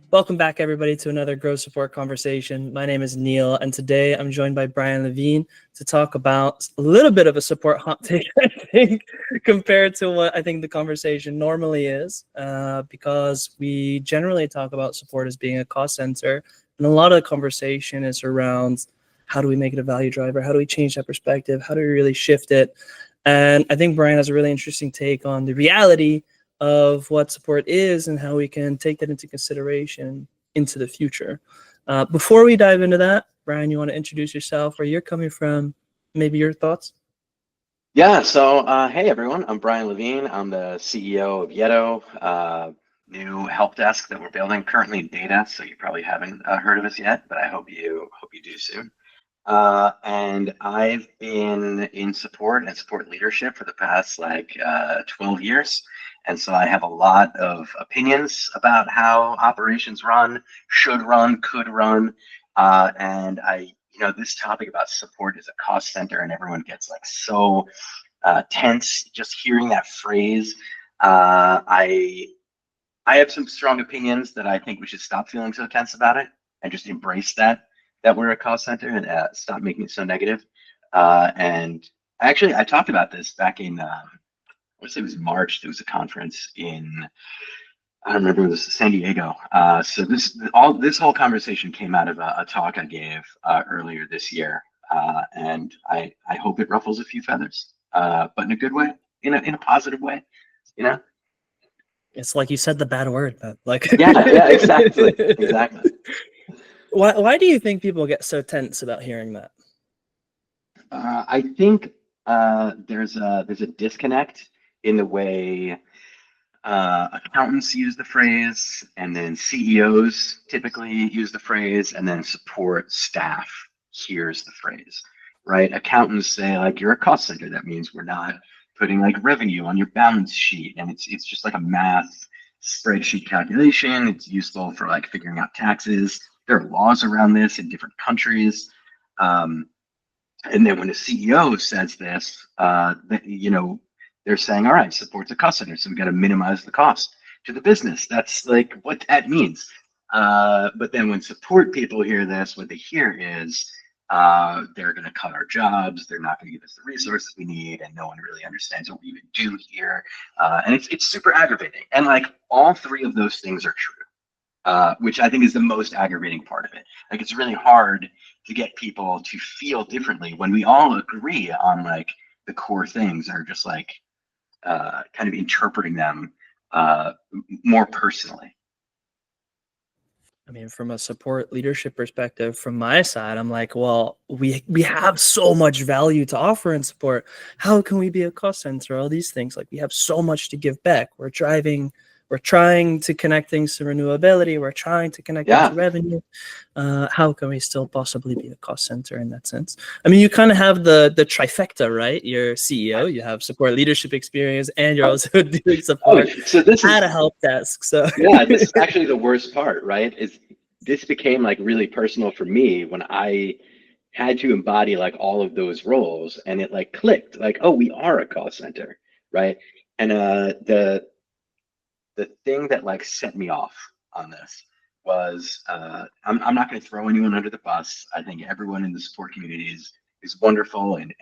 Welcome back, everybody, to another Growth Support Conversation. My name is Neil, and today I'm joined by Brian Levine to talk about a little bit of a support hot take, I think, compared to what I think the conversation normally is, because we generally talk about support as being a cost center, and a lot of the conversation is around how do we make it a value driver, how do we change that perspective, how do we really shift it, and I think Brian has a really interesting take on the reality of what support is and how we can take that into consideration into the future. Before we dive into that, Brian, you want to introduce yourself, where you're coming from, maybe your thoughts? Yeah, so hey everyone, I'm Brian Levine. I'm the CEO of Yetto, new help desk that we're building currently in beta, so you probably haven't heard of us yet, but I hope you do soon. And I've been in support and support leadership for the past 12 years. And so I have a lot of opinions about how operations run, should run, could run. And this topic about support is a cost center, and everyone gets like so tense just hearing that phrase. I have some strong opinions that I think we should stop feeling so tense about it and just embrace that we're a cost center and stop making it so negative. And actually, I talked about this back in I want to say it was March. There was a conference I don't remember, it was San Diego. So this whole conversation came out of a talk I gave earlier this year, and I hope it ruffles a few feathers, but in a good way, in a positive way, you know. It's like you said the bad word, but like yeah, exactly. Why do you think people get so tense about hearing that? I think there's a disconnect in the way accountants use the phrase, and then CEOs typically use the phrase, and then support staff hears the phrase, right? Accountants say like, you're a cost center. That means we're not putting like revenue on your balance sheet, and it's just like a math spreadsheet calculation. It's useful for like figuring out taxes. There are laws around this in different countries. And then when a CEO says this, they're saying, all right, support's a cost center, so we got to minimize the cost to the business. That's like what that means. But then when support people hear this, what they hear is they're going to cut our jobs. They're not going to give us the resources we need, and no one really understands what we even do here. And it's super aggravating. And like all three of those things are true, which I think is the most aggravating part of it. Like it's really hard to get people to feel differently when we all agree on like the core things, are just like kind of interpreting them more personally. I mean, from a support leadership perspective, from my side, I'm like, well, we have so much value to offer in support. How can we be a cost center? All these things, like we have so much to give back. We're trying to connect things to renewability. We're trying to connect them to revenue. How can we still possibly be a cost center in that sense? I mean, you kind of have the trifecta, right? You're CEO, you have support leadership experience, and you're also doing support at a help desk. So yeah, this is actually the worst part, right? Is this became like really personal for me when I had to embody like all of those roles, and it like clicked, like, oh, we are a cost center, right? And the thing that like set me off on this was I'm not going to throw anyone under the bus. I think everyone in the support community is wonderful and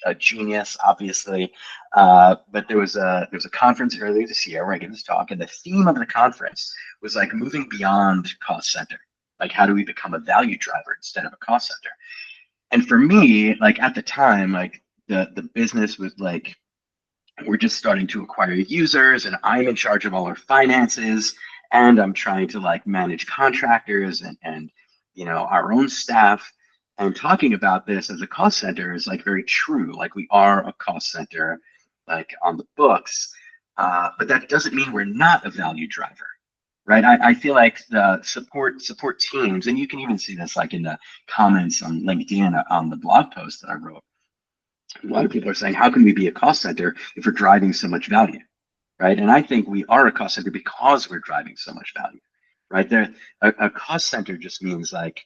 a genius, obviously. But there was a conference earlier this year where I gave this talk, and the theme of the conference was like moving beyond cost center. Like, how do we become a value driver instead of a cost center? And for me, like at the time, like the business was like, we're just starting to acquire users, and I'm in charge of all our finances, and I'm trying to like manage contractors and our own staff. And talking about this as a cost center is like very true. Like we are a cost center, like on the books, but that doesn't mean we're not a value driver, right? I feel like the support teams, and you can even see this like in the comments on LinkedIn on the blog post that I wrote. A lot of people are saying, how can we be a cost center if we're driving so much value, right? And I think we are a cost center because we're driving so much value, right? A cost center just means like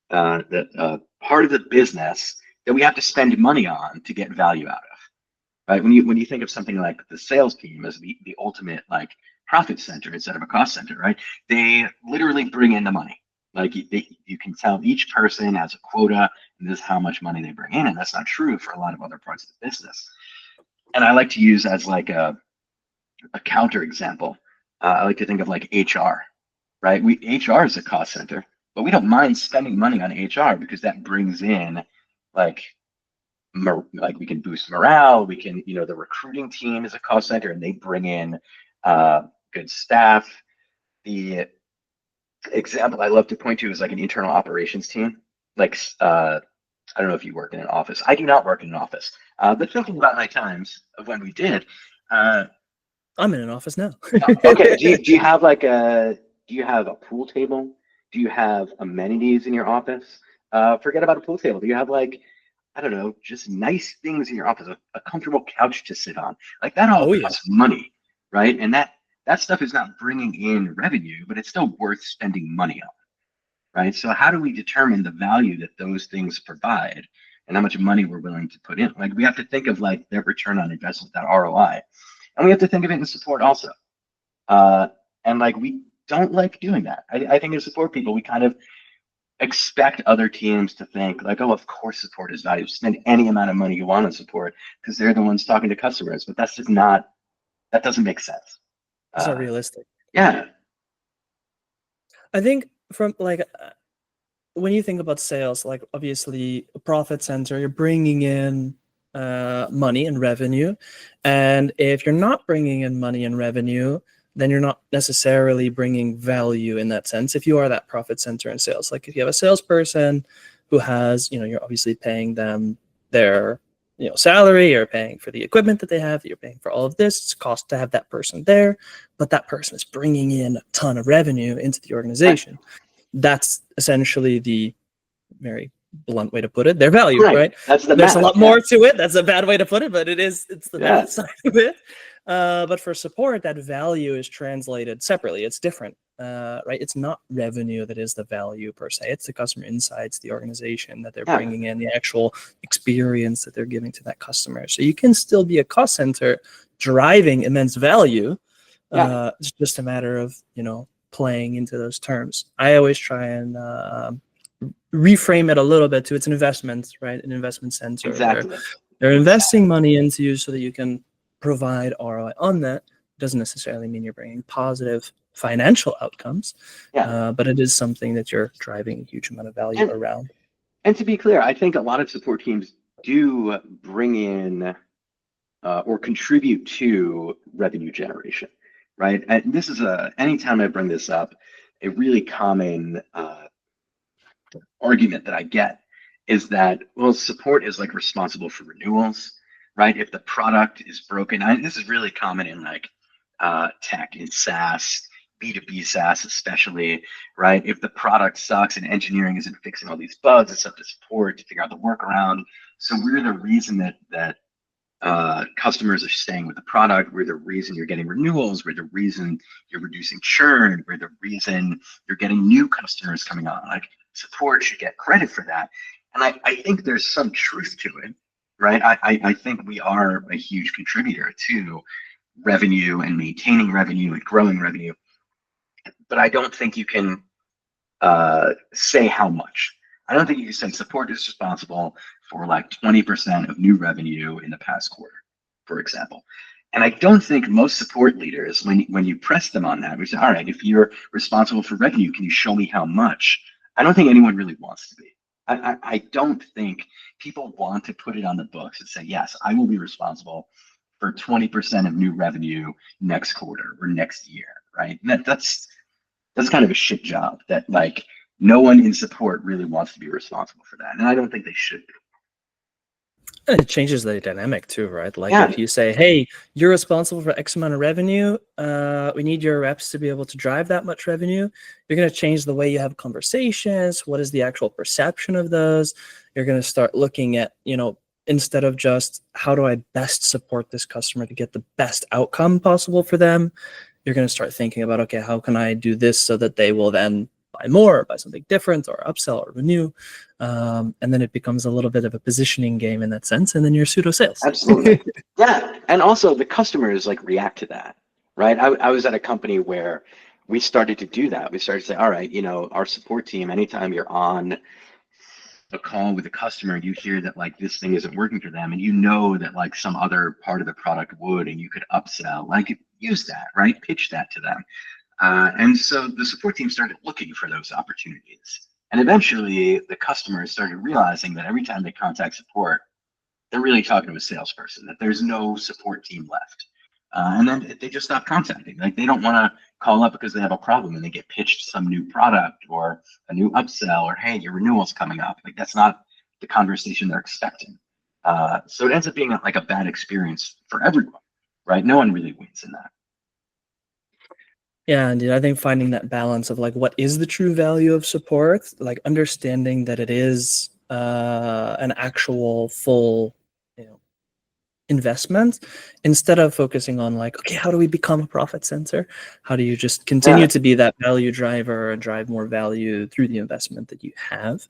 the part of the business that we have to spend money on to get value out of, right? When you think of something like the sales team as the ultimate like profit center instead of a cost center, right? They literally bring in the money. Like you can tell each person has a quota, and this is how much money they bring in, and that's not true for a lot of other parts of the business. And I like to use as like a counter example. I like to think of like HR, right? HR is a cost center, but we don't mind spending money on HR because that brings in like like we can boost morale. We can, the recruiting team is a cost center and they bring in good staff. The example I love to point to is like an internal operations team. Like, I don't know if you work in an office. I do not work in an office. But thinking about my times of when we did, I'm in an office now. okay. Do you have like do you have a pool table? Do you have amenities in your office? Forget about a pool table. Do you have like, I don't know, just nice things in your office, a comfortable couch to sit on? Like that all Oh yeah. costs money, right? And that stuff is not bringing in revenue, but it's still worth spending money on, right? So how do we determine the value that those things provide and how much money we're willing to put in? Like we have to think of like their return on investment, that ROI, and we have to think of it in support also. And like we don't like doing that. I think as support people, we kind of expect other teams to think like, oh, of course support is valuable. Spend any amount of money you want on support because they're the ones talking to customers. But that's just not, that doesn't make sense. It's not realistic. Yeah. I think from like when you think about sales, like obviously a profit center, you're bringing in money and revenue. And if you're not bringing in money and revenue, then you're not necessarily bringing value in that sense. If you are that profit center in sales, like if you have a salesperson who has, you're obviously paying them their, salary, you're paying for the equipment that they have, you're paying for all of this. It's a cost to have that person there, but that person is bringing in a ton of revenue into the organization. That's essentially the very blunt way to put it, their value, right? That's the There's math, a lot more to it. That's a bad way to put it, but it's the math side of it. But for support, that value is translated separately. It's different, right? It's not revenue that is the value per se. It's the customer insights, the organization that they're bringing in, the actual experience that they're giving to that customer. So you can still be a cost center driving immense value. It's just a matter of, playing into those terms. I always try and reframe it a little bit to it's an investment, right? An investment center. Exactly. They're investing money into you so that you can provide ROI on that. Doesn't necessarily mean you're bringing positive financial outcomes, but it is something that you're driving a huge amount of value around. And to be clear, I think a lot of support teams do bring in or contribute to revenue generation, right? And this is anytime I bring this up, a really common argument that I get is that, well, support is like responsible for renewals, right? If the product is broken, this is really common in like tech, in SaaS, B2B SaaS especially, right? If the product sucks and engineering isn't fixing all these bugs, it's up to support to figure out the workaround. So we're the reason that customers are staying with the product. We're the reason you're getting renewals. We're the reason you're reducing churn. We're the reason you're getting new customers coming on. Like support should get credit for that. And I think there's some truth to it, right? I think we are a huge contributor to revenue and maintaining revenue and growing revenue. But I don't think you can say how much. I don't think you can say support is responsible for like 20% of new revenue in the past quarter, for example. And I don't think most support leaders, when you press them on that, we say, all right, if you're responsible for revenue, can you show me how much? I don't think anyone really wants to be. I don't think people want to put it on the books and say, yes, I will be responsible for 20% of new revenue next quarter or next year, right? And that's kind of a shit job that like no one in support really wants to be responsible for that. And I don't think they should be. And it changes the dynamic too, right? Like if you say, hey, you're responsible for X amount of revenue, we need your reps to be able to drive that much revenue. You're going to change the way you have conversations. What is the actual perception of those? You're going to start looking at, instead of just how do I best support this customer to get the best outcome possible for them, you're going to start thinking about, okay, how can I do this so that they will then buy more, or buy something different, or upsell or renew. And then it becomes a little bit of a positioning game in that sense. And then you're pseudo sales. Absolutely. Yeah. And also the customers like react to that, right? I was at a company where we started to do that. We started to say, all right, you know, our support team, anytime you're on a call with a customer and you hear that like this thing isn't working for them and you know that like some other part of the product would and you could upsell, like use that, right? Pitch that to them. And so the support team started looking for those opportunities. And eventually the customers started realizing that every time they contact support, they're really talking to a salesperson, that there's no support team left. And then they just stop contacting. Like they don't want to call up because they have a problem and they get pitched some new product or a new upsell or, hey, your renewal's coming up. Like that's not the conversation they're expecting. So it ends up being like a bad experience for everyone, right? No one really wins in that. Yeah, indeed. I think finding that balance of like what is the true value of support, like understanding that it is an actual full, you know, investment, instead of focusing on like, okay, how do we become a profit center? How do you just continue Yeah. to be that value driver and drive more value through the investment that you have?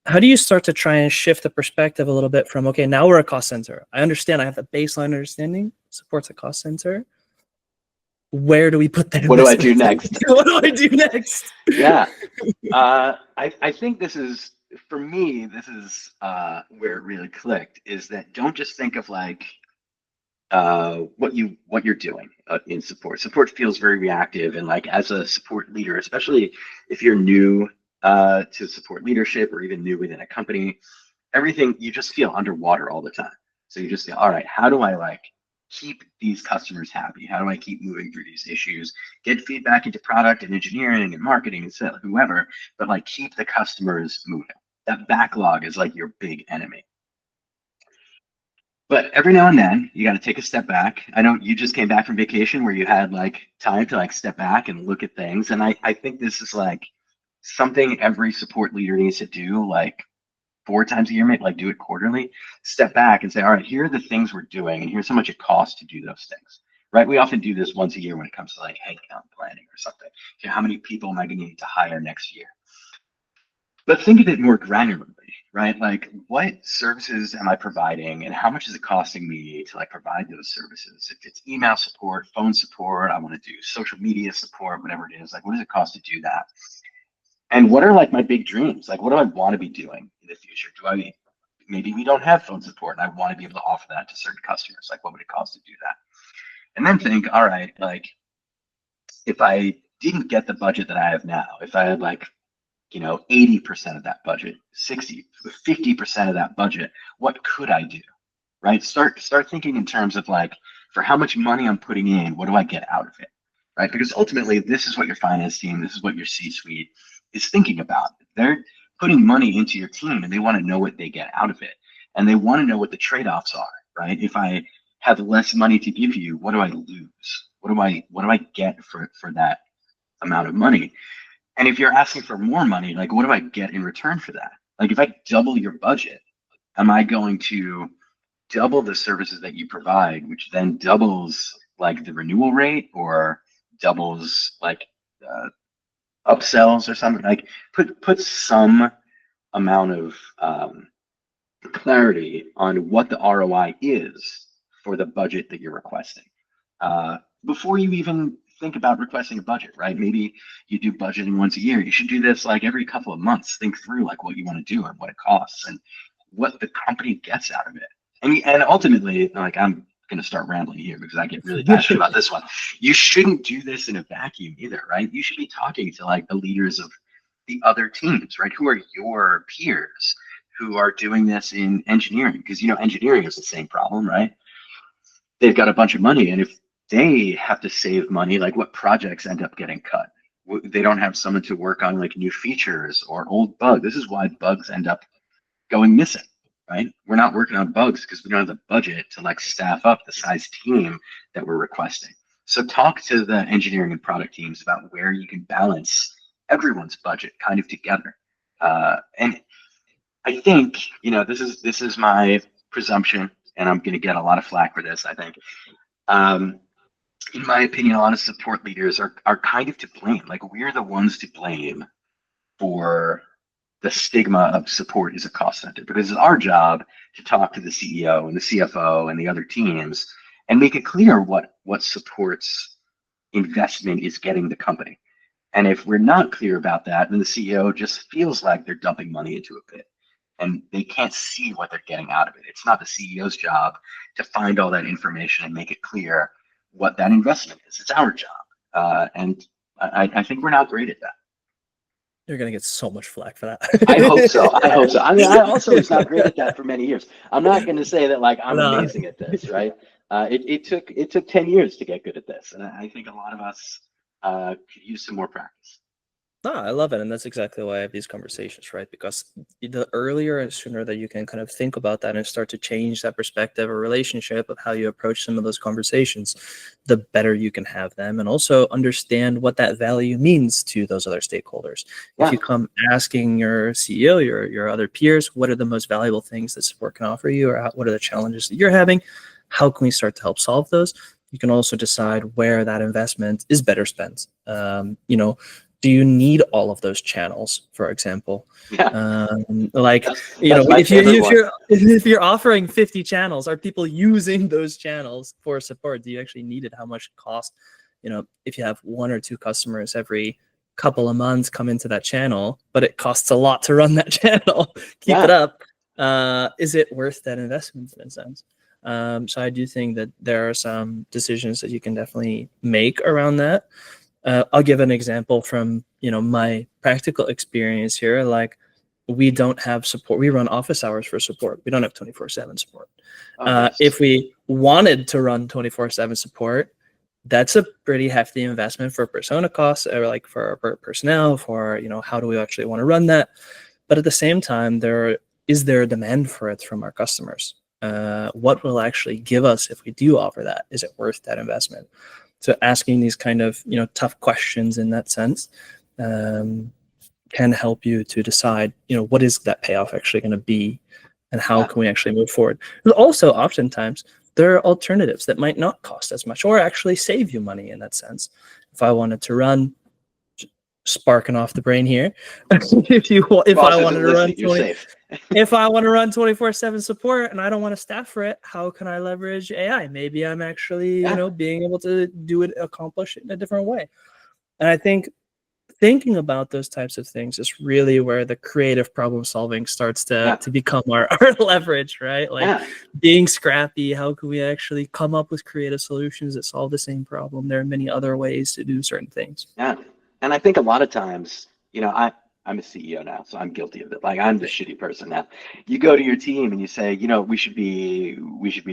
How do you start to try and shift the perspective a little bit from, okay, now we're a cost center. I understand, I have the baseline understanding, support's a cost center. Where do we put that What do I investment? do next? What do I do next? Yeah. I think this is, for me, this is where it really clicked, is that don't just think of like what you're doing in support. Support feels very reactive, and like as a support leader, especially if you're new to support leadership or even new within a company, everything you just feel underwater all the time. So you just say, all right, how do I like keep these customers happy? How do I keep moving through these issues? Get feedback into product and engineering and marketing and sales, whoever, but like keep the customers moving. That backlog is like your big enemy. But every now and then you got to take a step back. I know you just came back from vacation where you had like time to like step back and look at things. And I think this is like something every support leader needs to do, like 4 times a year, maybe like do it quarterly, step back and say, all right, here are the things we're doing and here's how much it costs to do those things, right? We often do this once a year when it comes to like headcount planning or something. Okay, how many people am I going to need to hire next year? But think of it more granularly, right? Like what services am I providing and how much is it costing me to like provide those services? If it's email support, phone support, I want to do social media support, whatever it is, like what does it cost to do that? And what are like my big dreams? Like, what do I want to be doing in the future? Maybe we don't have phone support and I want to be able to offer that to certain customers. Like, what would it cost to do that? And then think, all right, like, if I didn't get the budget that I have now, if I had like, 80% of that budget, 60, 50% of that budget, what could I do? Right? Start thinking in terms of like, for how much money I'm putting in, what do I get out of it? Right? Because ultimately, this is what your finance team, this is what your C-suite is thinking about. They're putting money into your team and they want to know what they get out of it. And they want to know what the trade-offs are, right? If I have less money to give you, what do I lose? What do I get for that amount of money? And if you're asking for more money, like what do I get in return for that? Like if I double your budget, am I going to double the services that you provide, which then doubles like the renewal rate or doubles like upsells or something? Like put some amount of clarity on what the ROI is for the budget that you're requesting before you even think about requesting a budget, right? Maybe you do budgeting once a year. You should do this like every couple of months. Think through like what you want to do and what it costs and what the company gets out of it. And ultimately, like I'm going to start rambling here because I get really passionate about this one. You shouldn't do this in a vacuum either, right? You should be talking to like the leaders of the other teams, right? Who are your peers who are doing this in engineering? Because engineering is the same problem, right? They've got a bunch of money, and if they have to save money, like what projects end up getting cut? They don't have someone to work on like new features or old bugs. This is why bugs end up going missing, right? We're not working on bugs because we don't have the budget to like staff up the size team that we're requesting. So talk to the engineering and product teams about where you can balance everyone's budget kind of together. And I think, this is my presumption, and I'm going to get a lot of flack for this, I think. In my opinion, a lot of support leaders are kind of to blame. Like we're the ones to blame for the stigma of support is a cost center, because it's our job to talk to the CEO and the CFO and the other teams and make it clear what support's investment is getting the company. And if we're not clear about that, then the CEO just feels like they're dumping money into a pit and they can't see what they're getting out of it. It's not the CEO's job to find all that information and make it clear what that investment is. It's our job. And I think we're not great at that. You're gonna get so much flack for that. I hope so. I hope so. I mean, I also was not great at that for many years. I'm not going to say that like I'm No. amazing at this, right? It took 10 years to get good at this, and I think a lot of us could use some more practice. No, I love it, and that's exactly why I have these conversations, right? Because the earlier and sooner that you can kind of think about that and start to change that perspective or relationship of how you approach some of those conversations, the better you can have them, and also understand what that value means to those other stakeholders. Yeah. If you come asking your CEO, your other peers, what are the most valuable things that support can offer you, or what are the challenges that you're having? How can we start to help solve those? You can also decide where that investment is better spent. Do you need all of those channels, for example? Yeah. If you're offering 50 channels, are people using those channels for support? Do you actually need it? How much it costs? If you have 1 or 2 customers every couple of months come into that channel, but it costs a lot to run that channel, keep it up. Is it worth that investment in a sense? So I do think that there are some decisions that you can definitely make around that. I'll give an example from my practical experience here. Like, we don't have support. We run office hours for support. We don't have 24/7 support. Nice. If we wanted to run 24/7 support, that's a pretty hefty investment for persona costs, or like for personnel, for how do we actually want to run that. But at the same time, is there a demand for it from our customers? What will actually give us if we do offer that? Is it worth that investment? So asking these kind of tough questions in that sense can help you to decide what is that payoff actually going to be, and how can we actually move forward. And also, oftentimes there are alternatives that might not cost as much or actually save you money in that sense. If I wanted to run, sparking off the brain here, if I wanted to run 24/7 support and I don't want to staff for it, how can I leverage AI? Maybe I'm actually being able to accomplish it in a different way. And I think thinking about those types of things is really where the creative problem solving starts to become our leverage, right? Like being scrappy, how can we actually come up with creative solutions that solve the same problem? There are many other ways to do certain things. Yeah. And I think a lot of times, I'm a CEO now, so I'm guilty of it. Like, I'm the shitty person now. You go to your team and you say, we should be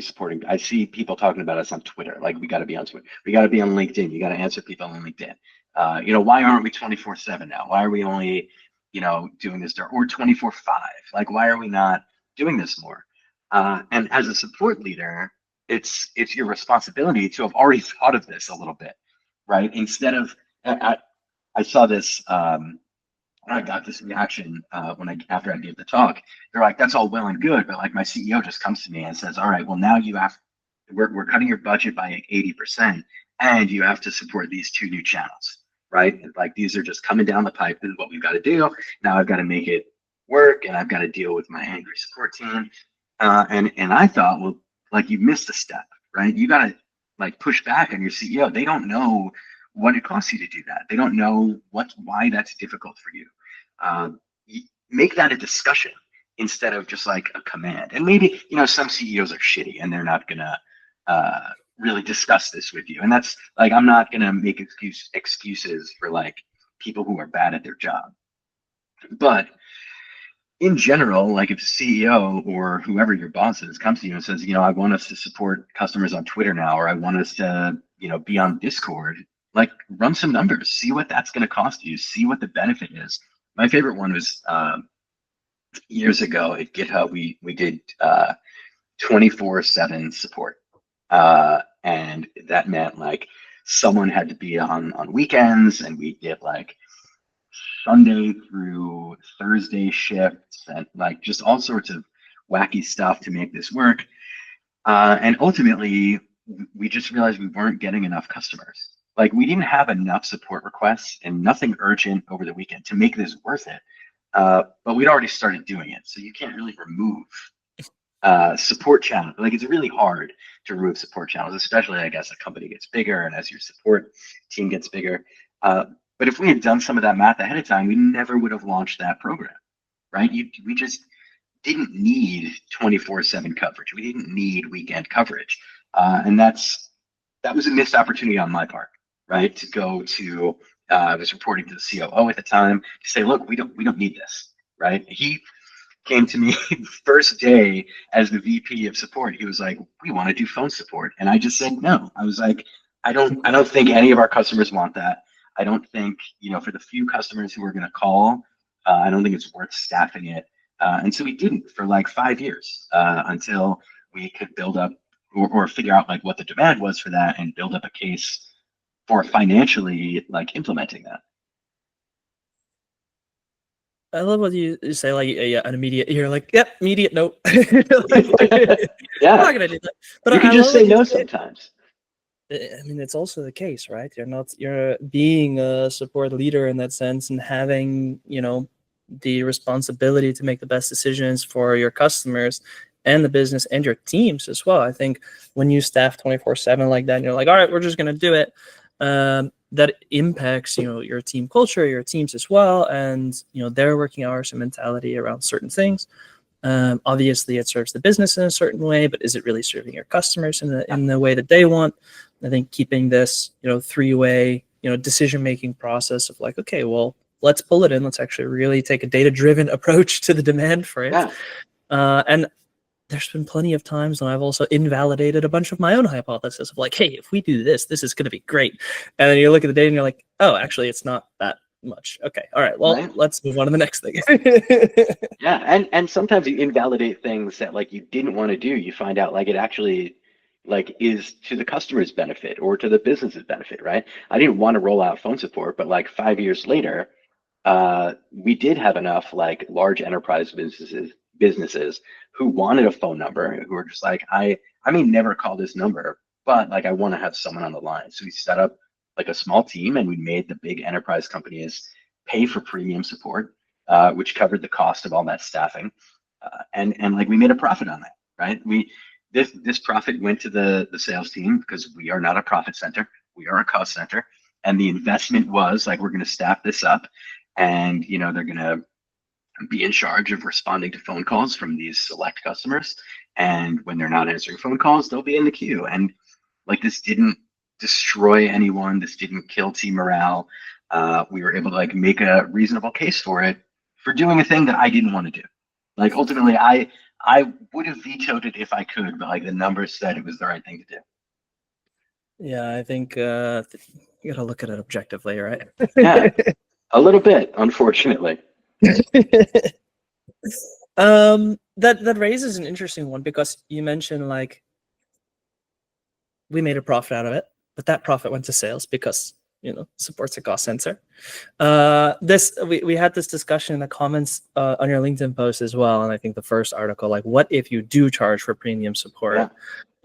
supporting. I see people talking about us on Twitter. Like, we got to be on Twitter. We got to be on LinkedIn. You got to answer people on LinkedIn. Why aren't we 24/7 now? Why are we only, doing this or 24/5? Like, why are we not doing this more? And as a support leader, it's your responsibility to have already thought of this a little bit, right? Instead of, I saw this. I got this reaction after I gave the talk. They're like, "That's all well and good, but like my CEO just comes to me and says, all right, well now we're cutting your budget by 80%, and you have to support these 2 new channels, right? Like, these are just coming down the pipe. This is what we've got to do. Now I've got to make it work, and I've got to deal with my angry support team." And I thought, well, like, you missed a step, right? You got to like push back on your CEO. They don't know what it costs you to do that. They don't know why that's difficult for you. Make that a discussion instead of just like a command. And maybe, some CEOs are shitty and they're not gonna really discuss this with you. And that's like, I'm not gonna make excuses for like people who are bad at their job. But in general, like, if the CEO or whoever your boss is comes to you and says, I want us to support customers on Twitter now, or I want us to, be on Discord, like, run some numbers, see what that's going to cost you, see what the benefit is. My favorite one was years ago at GitHub, we did 24/7 support. And that meant like someone had to be on weekends, and we did like Sunday through Thursday shifts, and like just all sorts of wacky stuff to make this work. And ultimately, we just realized we weren't getting enough customers. Like we didn't have enough support requests and nothing urgent over the weekend to make this worth it. But we'd already started doing it, so you can't really remove support channels. Like it's really hard to remove support channels, especially I guess a company gets bigger and as your support team gets bigger. But if we had done some of that math ahead of time, we never would have launched that program, right? We just didn't need 24/7 coverage. We didn't need weekend coverage, and that was a missed opportunity on my part, right? To go to I was reporting to the COO at the time to say, look, we don't need this, right? He came to me first day as the VP of support. He was like, "We want to do phone support," and I just said no. I was like, I don't think any of our customers want that. I don't think for the few customers who are going to call, I don't think it's worth staffing it. And so we didn't for like 5 years until we could build up or figure out like what the demand was for that and build up a case for financially like implementing that. I love what you say, like, yeah, an immediate. You're like, yep, immediate, nope. Like, I'm Yeah, not gonna do that. But you can I just love say what you no say. sometimes. I mean, it's also the case, right? You're being a support leader in that sense and having, the responsibility to make the best decisions for your customers and the business and your teams as well. I think when you staff 24/7 like that, and you're like, all right, we're just going to do it. That impacts, your team culture, your teams as well, and, their working hours and mentality around certain things. Obviously, it serves the business in a certain way, but is it really serving your customers in the way that they want? I think keeping this, three-way, decision-making process of like, okay, well, let's pull it in. Let's actually really take a data-driven approach to the demand for it. Yeah, And there's been plenty of times when I've also invalidated a bunch of my own hypothesis of like, hey, if we do this, this is going to be great. And then you look at the data and you're like, oh, actually, it's not that much. Okay, all right, well, right. let's move on to the next thing. Yeah, and sometimes you invalidate things that like you didn't want to do. You find out like it actually like is to the customer's benefit or to the business's benefit, right? I didn't want to roll out phone support, but like 5 years later, we did have enough like large enterprise businesses who wanted a phone number who were just like, I may never call this number, but like I want to have someone on the line. So we set up like a small team and we made the big enterprise companies pay for premium support, which covered the cost of all that staffing. And like we made a profit on that, right? This profit went to the sales team because we are not a profit center, we are a cost center. And the investment was like we're going to staff this up, and they're going to be in charge of responding to phone calls from these select customers. And when they're not answering phone calls, they'll be in the queue. And like this didn't destroy anyone. This didn't kill team morale. We were able to like make a reasonable case for it for doing a thing that I didn't want to do. Like ultimately, I would have vetoed it if I could, but like the numbers said it was the right thing to do. Yeah, I think you got to look at it objectively, right? Yeah, a little bit, unfortunately. That raises an interesting one because you mentioned like we made a profit out of it, but that profit went to sales because support's a cost center. This we had this discussion in the comments on your LinkedIn post as well, and I think the first article, like, what if you do charge for premium support?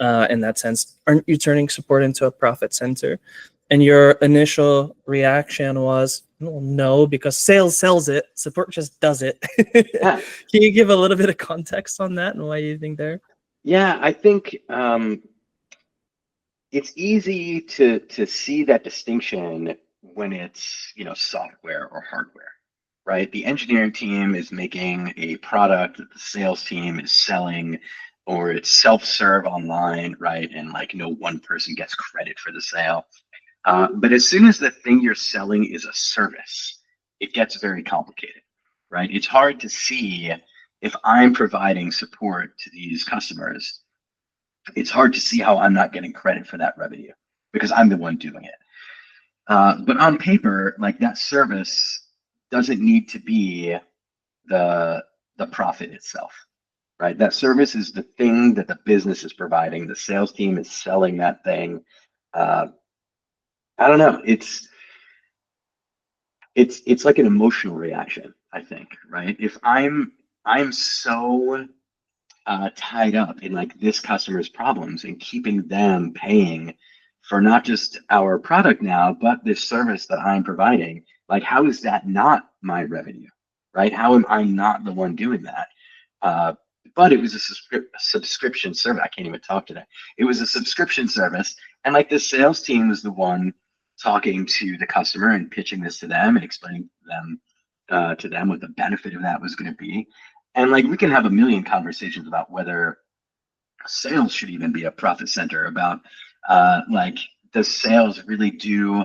Yeah. In that sense, aren't you turning support into a profit center? And your initial reaction was, well, no, because sales sells it, support just does it. Yeah. Can you give a little bit of context on that and why you think there? Yeah, I think it's easy to see that distinction when it's software or hardware, right? The engineering team is making a product that the sales team is selling, or it's self-serve online, right? And like no one person gets credit for the sale. But as soon as the thing you're selling is a service, it gets very complicated, right? It's hard to see if I'm providing support to these customers. It's hard to see how I'm not getting credit for that revenue because I'm the one doing it. But on paper, like that service doesn't need to be the profit itself, right? That service is the thing that the business is providing. The sales team is selling that thing. I don't know. It's like an emotional reaction, I think, right? If I'm so tied up in like this customer's problems and keeping them paying for not just our product now, but this service that I'm providing. Like, how is that not my revenue, right? How am I not the one doing that? But it was a subscription service. I can't even talk today. It was a subscription service, and like the sales team was the one talking to the customer and pitching this to them and explaining to them what the benefit of that was going to be. And like we can have a million conversations about whether sales should even be a profit center, about like does sales really do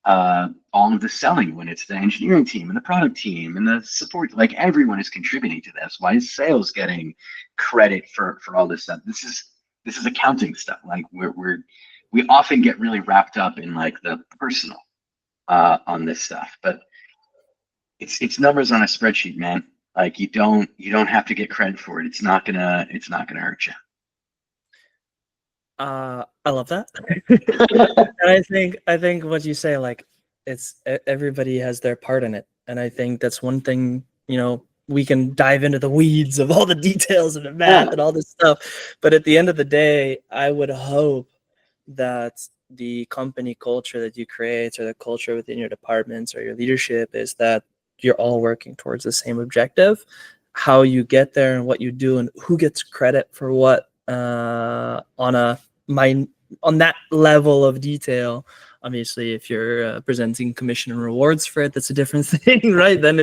all of the selling when it's the engineering team and the product team and the support? Like everyone is contributing to this. Why is sales getting credit for all this stuff? This is accounting stuff. Like we often get really wrapped up in like the personal on this stuff, but it's numbers on a spreadsheet, man. Like you don't have to get credit for it. It's not gonna hurt you. I love that. And I think what you say, like, it's everybody has their part in it. And I think that's one thing, we can dive into the weeds of all the details and the math and all this stuff. But at the end of the day, I would hope that the company culture that you create, or the culture within your departments or your leadership, is that you're all working towards the same objective. How you get there and what you do and who gets credit for what on that level of detail. Obviously, if you're presenting commission and rewards for it, that's a different thing, right? Then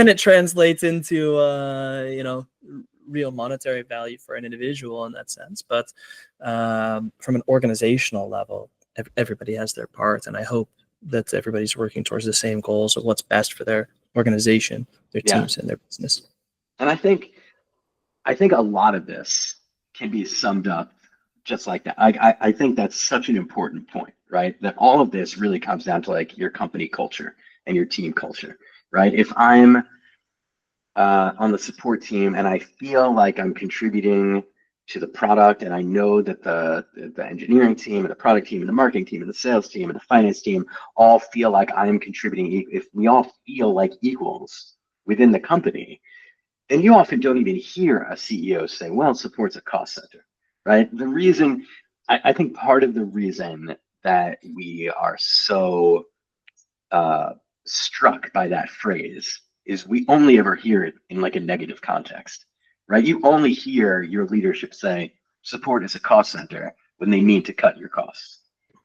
it translates into real monetary value for an individual in that sense. But from an organizational level, everybody has their part, and I hope that everybody's working towards the same goals of what's best for their organization, their teams, and their business. And I think a lot of this can be summed up just like that. I think that's such an important point, right? That all of this really comes down to like your company culture and your team culture, right? If I'm on the support team and I feel like I'm contributing to the product, and I know that the engineering team and the product team and the marketing team and the sales team and the finance team all feel like I'm contributing, if we all feel like equals within the company, then you often don't even hear a CEO say, well, support's a cost center, right? The reason, I think part of the reason that we are so struck by that phrase is we only ever hear it in like a negative context, right? You only hear your leadership say support is a cost center when they mean to cut your costs.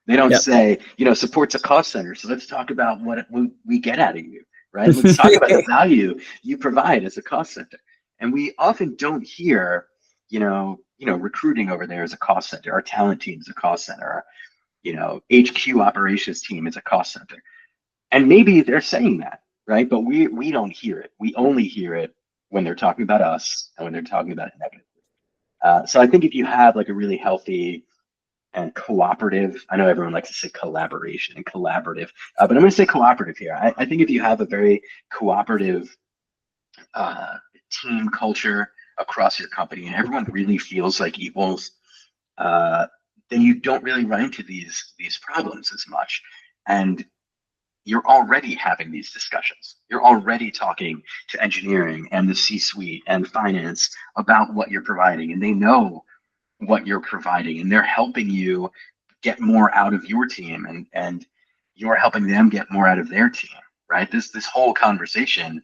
They don't say, support's a cost center, so let's talk about what we get out of you, right? Let's talk about the value you provide as a cost center. And we often don't hear, recruiting over there is a cost center, our talent team is a cost center, our, HQ operations team is a cost center. And maybe they're saying that, right? But we don't hear it. We only hear it when they're talking about us and when they're talking about it negatively. So I think if you have like a really healthy and cooperative, I know everyone likes to say collaboration and collaborative, but I'm going to say cooperative here. I think if you have a very cooperative team culture across your company and everyone really feels like equals, then you don't really run into these problems as much. And you're already having these discussions. You're already talking to engineering and the C-suite and finance about what you're providing, and they know what you're providing, and they're helping you get more out of your team, and you're helping them get more out of their team, right? This whole conversation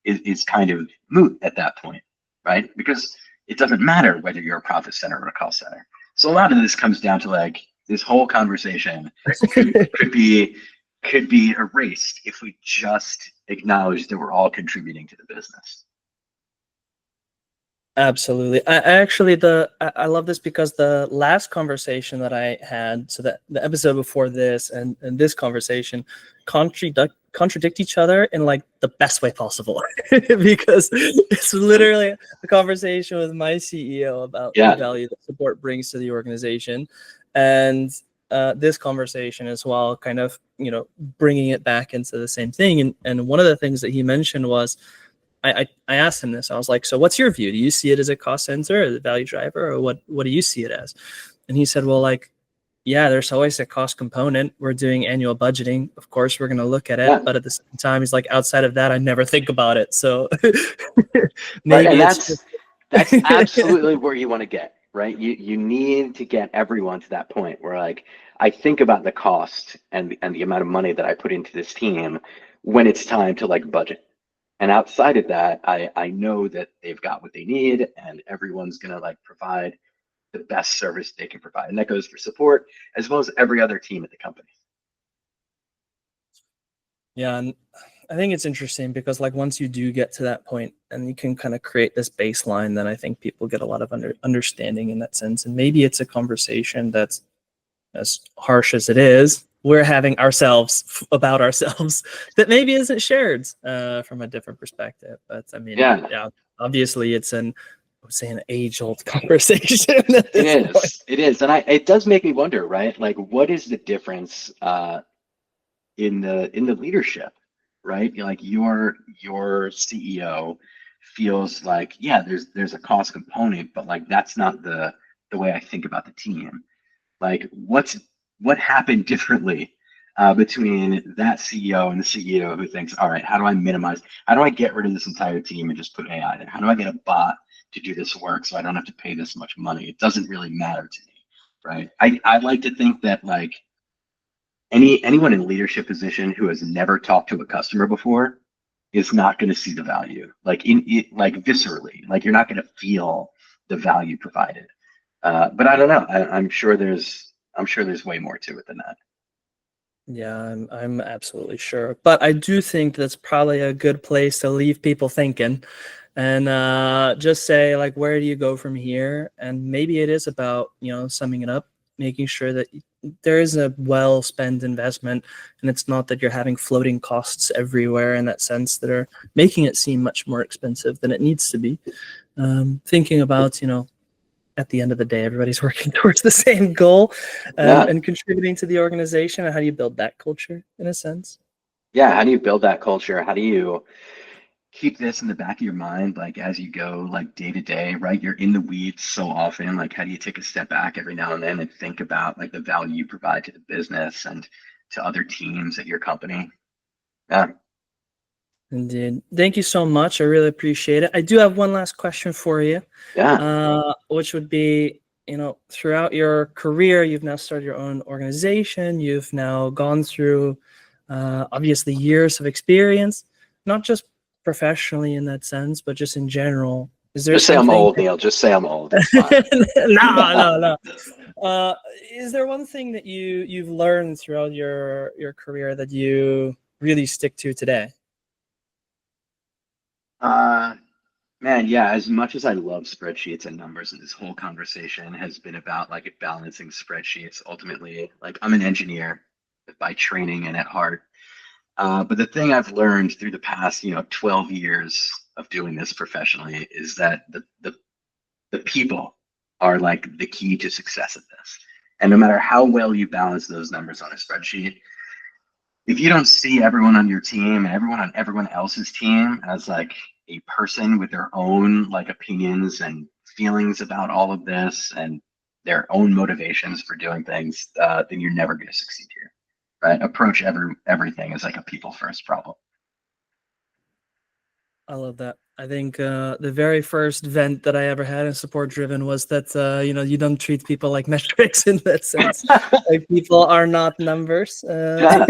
is kind of moot at that point, right? Because it doesn't matter whether you're a profit center or a cost center. So a lot of this comes down to like this whole conversation could be erased if we just acknowledge that we're all contributing to the business. Absolutely. I love this because the last conversation that I had, so that the episode before this and this conversation contradict each other in like the best way possible because it's literally a conversation with my CEO about the value that support brings to the organization, and this conversation as well, kind of, bringing it back into the same thing. And one of the things that he mentioned was, I asked him this. I was like, so what's your view? Do you see it as a cost center, as a value driver, or what do you see it as? And he said, well, like, yeah, there's always a cost component. We're doing annual budgeting. Of course, we're going to look at it. But at the same time, he's like, outside of that, I never think about it. So maybe that's absolutely where you want to get. right? You need to get everyone to that point where like I think about the cost and the amount of money that I put into this team when it's time to like budget. And outside of that, I know that they've got what they need and everyone's gonna like provide the best service they can provide. And that goes for support as well as every other team at the company. Yeah, and I think it's interesting because like once you do get to that point and you can kind of create this baseline, then I think people get a lot of understanding in that sense. And maybe it's a conversation that's, as harsh as it is, we're having ourselves about ourselves that maybe isn't shared from a different perspective. But I mean, Yeah, yeah, obviously it's I would say an age-old conversation at it this point. is. It is. And it does make me wonder, right? Like what is the difference in the leadership, right? Like your CEO feels like, yeah, there's a cost component, but like that's not the way I think about the team. Like what happened differently between that CEO and the CEO who thinks, all right, how do I minimize? How do I get rid of this entire team and just put AI there? How do I get a bot to do this work so I don't have to pay this much money? It doesn't really matter to me, right? I like to think that like anyone in leadership position who has never talked to a customer before is not going to see the value like in it like viscerally, like you're not going to feel the value provided. But I don't know. I'm sure there's way more to it than that. Yeah, I'm absolutely sure. But I do think that's probably a good place to leave people thinking and just say like, where do you go from here? And maybe it is about, summing it up, making sure that there is a well spent investment and it's not that you're having floating costs everywhere in that sense that are making it seem much more expensive than it needs to be. Thinking about, at the end of the day, everybody's working towards the same goal Yeah. and contributing to the organization. And how do you build that culture in a sense? Yeah. How do you build that culture? How do you keep this in the back of your mind, like as you go, like day to day, right? You're in the weeds so often. Like, how do you take a step back every now and then and think about like the value you provide to the business and to other teams at your company? Yeah. Indeed. Thank you so much. I really appreciate it. I do have one last question for you, Yeah. which would be, throughout your career, you've now started your own organization. You've now gone through, obviously, years of experience, not just professionally in that sense, but just in general. Is there Just say I'm something? old, Neil. Just say I'm old. It's fine. No. Is there one thing that you've learned throughout your career that you really stick to today? Uh, Man, yeah, as much as I love spreadsheets and numbers, and this whole conversation has been about like balancing spreadsheets, ultimately, like I'm an engineer by training and at heart. But the thing I've learned through the past, 12 years of doing this professionally is that the people are like the key to success at this. And no matter how well you balance those numbers on a spreadsheet, if you don't see everyone on your team and everyone on everyone else's team as like a person with their own like opinions and feelings about all of this and their own motivations for doing things, then you're never going to succeed here, right? Approach everything as like a people first problem. I love that. I think the very first vent that I ever had in support driven was that you don't treat people like metrics in that sense. Like people are not numbers. Yeah.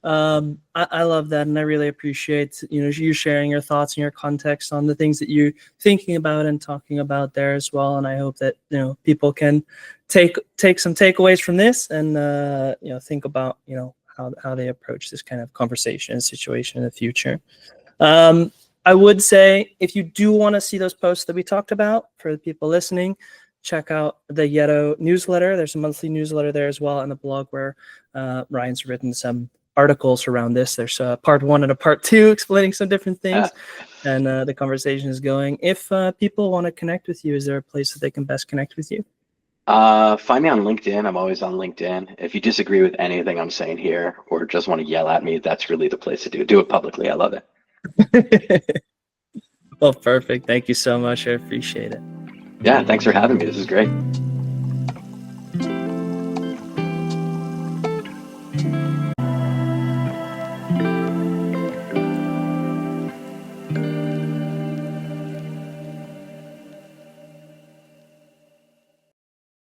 I love that, and I really appreciate you sharing your thoughts and your context on the things that you're thinking about and talking about there as well. And I hope that people can take some takeaways from this and think about how they approach this kind of conversation and situation in the future. I would say if you do want to see those posts that we talked about for the people listening, check out the Yetto newsletter. There's a monthly newsletter there as well, and the blog where Ryan's written some articles around this. There's a part 1 and a part 2 explaining some different things, and the conversation is going. If people want to connect with you, is there a place that they can best connect with you? Find me on LinkedIn. I'm always on LinkedIn. If you disagree with anything I'm saying here or just want to yell at me, that's really the place to do it. Do it publicly. I love it. Well, perfect. Thank you so much. I appreciate it. Yeah, thanks for having me. This is great.